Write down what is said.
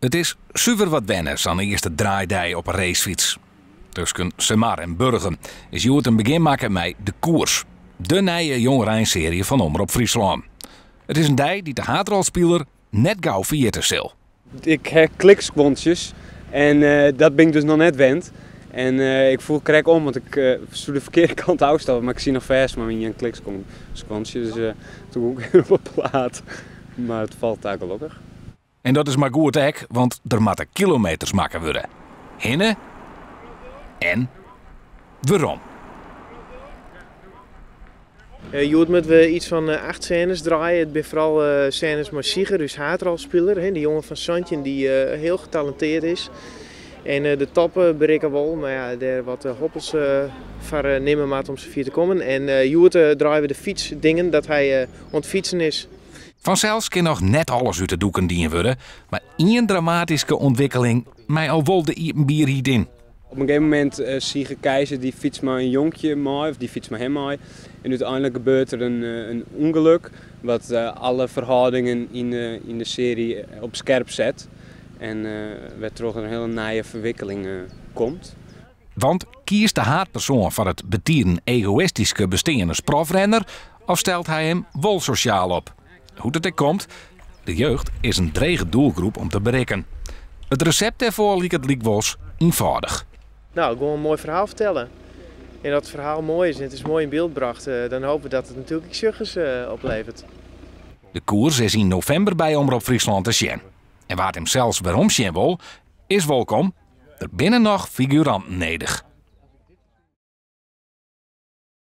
Het is super wat wenners aan de eerste draaidij op een racefiets. Tussen Semar en Burgum is Joert een begin maken met de koers. De nieuwe jongrijnserie van Omroep Friesland. Het is een dij die de haatrolspeler net gauw viert zal. Ik heb klikskontjes en dat ben ik dus nog net wend. En ik voel krek om, want ik zou de verkeerde kant uitstappen, maar ik zie nog vers maar in een klikskontje. Dus toen ook op een plaat. Maar het valt daar gelukkig. En dat is maar goed hek, want er moeten kilometers maken worden. Hinne en waarom? Je moet we iets van 8 scènes draaien. Het zijn vooral scènes met Sieger, dus haatrolspeler. Die jongen van Santjen die heel getalenteerd is. En de toppen bereiken wel, maar ja, er wat hoppels voor nemen maat om z'n vier te komen. En Joert draaien we de fietsdingen dat hij ontfietsen is. Vanzelfs kan nog net alles uit de doeken dienen worden, maar één dramatische ontwikkeling mij al wel de bier hierin. Op een gegeven moment Sieger Keizer die fietst maar een jonkje mooi, of die fietst maar hem mooi. En uiteindelijk gebeurt er een ongeluk, wat alle verhoudingen in de serie op scherp zet. En werd terug een hele naaie verwikkeling komt. Want kiest de haatpersoon van het betieren egoïstische besteende profrenner of stelt hij hem wel sociaal op? Hoe het er komt, de jeugd is een drege doelgroep om te bereiken. Het recept daarvoor lijkt wel eenvoudig. Nou, gewoon een mooi verhaal vertellen. En dat het verhaal mooi is en het is mooi in beeld gebracht, dan hopen we dat het natuurlijk iets suggers oplevert. De koers is in november bij Omroep Friesland te zien. En waar het hem zelfs waarom zien wil, is welkom. Er binnen nog figuranten nodig.